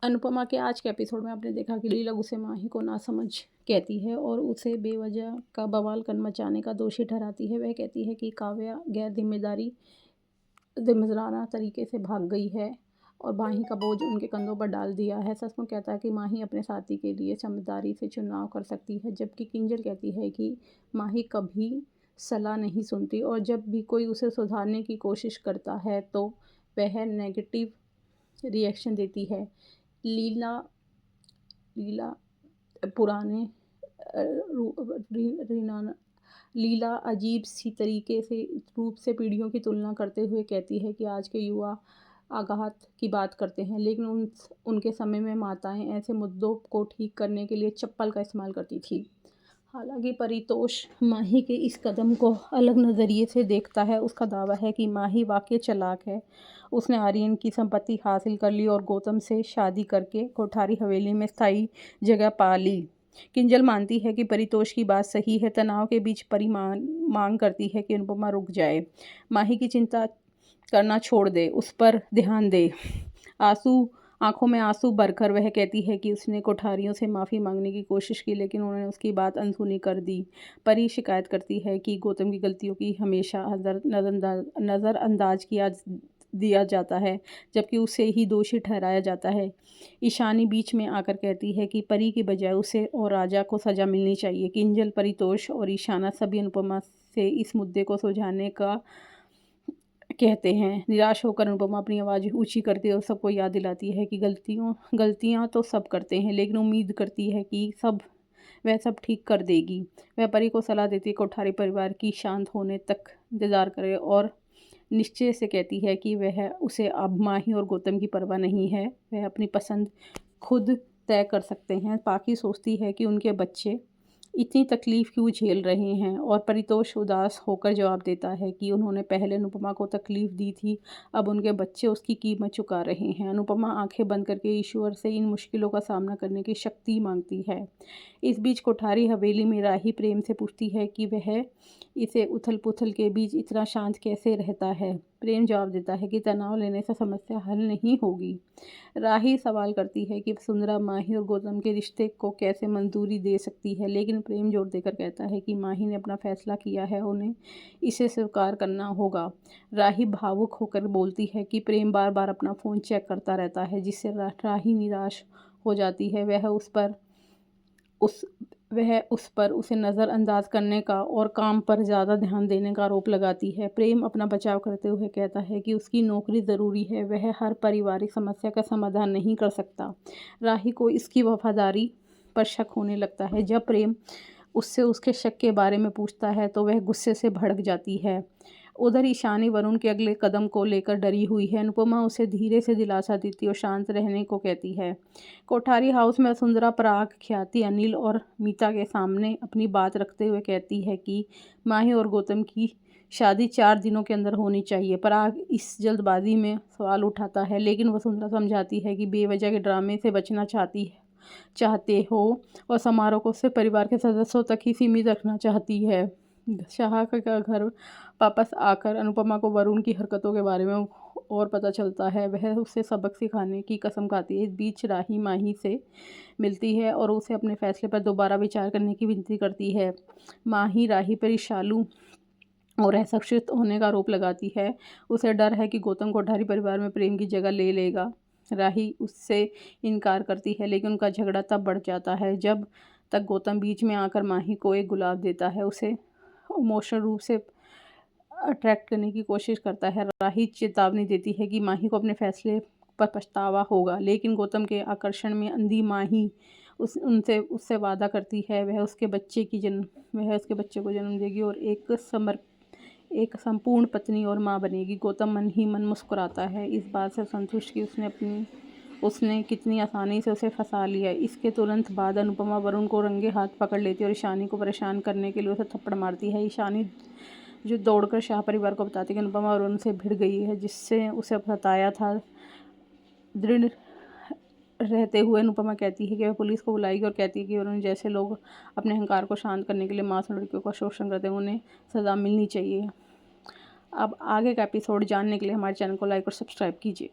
अनुपमा के आज के एपिसोड में आपने देखा कि लीला गुस्से माही को नासमझ कहती है और उसे बेवजह का बवाल कर मचाने का दोषी ठहराती है। वह कहती है कि काव्या गैर जिम्मेदाराना तरीके से भाग गई है और माही का बोझ उनके कंधों पर डाल दिया है। सचमुच कहता है कि माही अपने साथी के लिए समझदारी से चुनाव कर सकती है, जबकि किंजल कहती है कि माही कभी सलाह नहीं सुनती और जब भी कोई उसे सुधारने की कोशिश करता है तो वह नेगेटिव रिएक्शन देती है। लीला लीला पुराने रीना लीला अजीब सी तरीके से रूप से पीढ़ियों की तुलना करते हुए कहती है कि आज के युवा आघात की बात करते हैं, लेकिन उनके समय में माताएं ऐसे मुद्दों को ठीक करने के लिए चप्पल का इस्तेमाल करती थी। हालांकि परितोष माही के इस कदम को अलग नज़रिए से देखता है। उसका दावा है कि माही वाकई चालाक है। उसने आर्यन की संपत्ति हासिल कर ली और गौतम से शादी करके कोठारी हवेली में स्थायी जगह पा ली। किंजल मानती है कि परितोष की बात सही है। तनाव के बीच मांग करती है कि अनुपमा रुक जाए, माही की चिंता करना छोड़ दे, उस पर ध्यान दे। आंखों में आंसू भरकर वह कहती है कि उसने कोठारियों से माफ़ी मांगने की कोशिश की, लेकिन उन्होंने उसकी बात अनसुनी कर दी। परी शिकायत करती है कि गौतम की गलतियों की हमेशा नज़रअंदाज दिया जाता है, जबकि उसे ही दोषी ठहराया जाता है। ईशानी बीच में आकर कहती है कि परी की बजाय उसे और राजा को सज़ा मिलनी चाहिए। किंजल, परितोष और ईशाना सभी अनुपमा से इस मुद्दे को सुलझाने का कहते हैं। निराश होकर अनुपमा अपनी आवाज़ ऊंची करती है और सबको याद दिलाती है कि गलतियाँ तो सब करते हैं, लेकिन उम्मीद करती है कि वह सब ठीक कर देगी। वह परी को सलाह देती है कोठारी परिवार की शांत होने तक इंतज़ार करे और निश्चय से कहती है कि उसे अब माही और गौतम की परवाह नहीं है। वह अपनी पसंद खुद तय कर सकते हैं। पाकी सोचती है कि उनके बच्चे इतनी तकलीफ़ क्यों झेल रहे हैं और परितोष उदास होकर जवाब देता है कि उन्होंने पहले अनुपमा को तकलीफ़ दी थी, अब उनके बच्चे उसकी कीमत चुका रहे हैं। अनुपमा आंखें बंद करके ईश्वर से इन मुश्किलों का सामना करने की शक्ति मांगती है। इस बीच कोठारी हवेली में राही प्रेम से पूछती है कि वह इसे उथल पुथल के बीच इतना शांत कैसे रहता है। प्रेम जवाब देता है कि तनाव लेने से समस्या हल नहीं होगी। राही सवाल करती है कि वसुंधरा माही और गौतम के रिश्ते को कैसे मंजूरी दे सकती है, लेकिन प्रेम जोर देकर कहता है कि माही ने अपना फैसला किया है, उन्हें इसे स्वीकार करना होगा। राही भावुक होकर बोलती है कि प्रेम बार बार अपना फ़ोन चेक करता रहता है, जिससे राही निराश हो जाती है। वह उस पर उसे नज़रअंदाज करने का और काम पर ज़्यादा ध्यान देने का आरोप लगाती है। प्रेम अपना बचाव करते हुए कहता है कि उसकी नौकरी ज़रूरी है, वह हर पारिवारिक समस्या का समाधान नहीं कर सकता। राही को इसकी वफादारी पर शक होने लगता है। जब प्रेम उससे उसके शक के बारे में पूछता है तो वह गुस्से से भड़क जाती है। उधर ईशानी वरुण के अगले कदम को लेकर डरी हुई है। अनुपमा उसे धीरे से दिलासा देती और शांत रहने को कहती है। कोठारी हाउस में वसुंधरा पराग, ख्याति, अनिल और मीता के सामने अपनी बात रखते हुए कहती है कि माही और गौतम की शादी 4 दिनों के अंदर होनी चाहिए। पराग इस जल्दबाजी में सवाल उठाता है, लेकिन वसुंधरा समझाती है कि बेवजह के ड्रामे से बचना चाहते हो और समारोह को सिर्फ परिवार के सदस्यों तक ही सीमित रखना चाहती है। शाह का घर वापस आकर अनुपमा को वरुण की हरकतों के बारे में और पता चलता है। वह उसे सबक सिखाने की कसम खाती है। इस बीच राही माही से मिलती है और उसे अपने फैसले पर दोबारा विचार करने की विनती करती है। माही राही पर ईर्ष्यालु और असुरक्षित होने का आरोप लगाती है। उसे डर है कि गौतम कोठारी परिवार में प्रेम की जगह ले लेगा। राही उससे इनकार करती है, लेकिन उनका झगड़ा तब बढ़ जाता है जब तक गौतम बीच में आकर माही को एक गुलाब देता है। उसे इमोशनल रूप से अट्रैक्ट करने की कोशिश करता है। राही चेतावनी देती है कि माही को अपने फैसले पर पछतावा होगा, लेकिन गौतम के आकर्षण में अंधी माही उससे वादा करती है वह उसके बच्चे को जन्म देगी और एक संपूर्ण पत्नी और माँ बनेगी। गौतम मन ही मन मुस्कुराता है, इस बात से संतुष्ट कि उसने कितनी आसानी से उसे फंसा लिया। इसके तुरंत बाद अनुपमा वरुण को रंगे हाथ पकड़ लेती है और ईशानी को परेशान करने के लिए उसे थप्पड़ मारती है। ईशानी जो दौड़कर शाह परिवार को बताती है कि अनुपमा वरुण से भिड़ गई है, जिससे उसे बताया था। दृढ़ रहते हुए अनुपमा कहती है कि वह पुलिस को बुलाएगी और कहती है कि वरुण जैसे लोग अपने अहंकार को शांत करने के लिए मासूम लड़कियों का शोषण करते हैं, उन्हें सज़ा मिलनी चाहिए। अब आगे का एपिसोड जानने के लिए हमारे चैनल को लाइक और सब्सक्राइब कीजिए।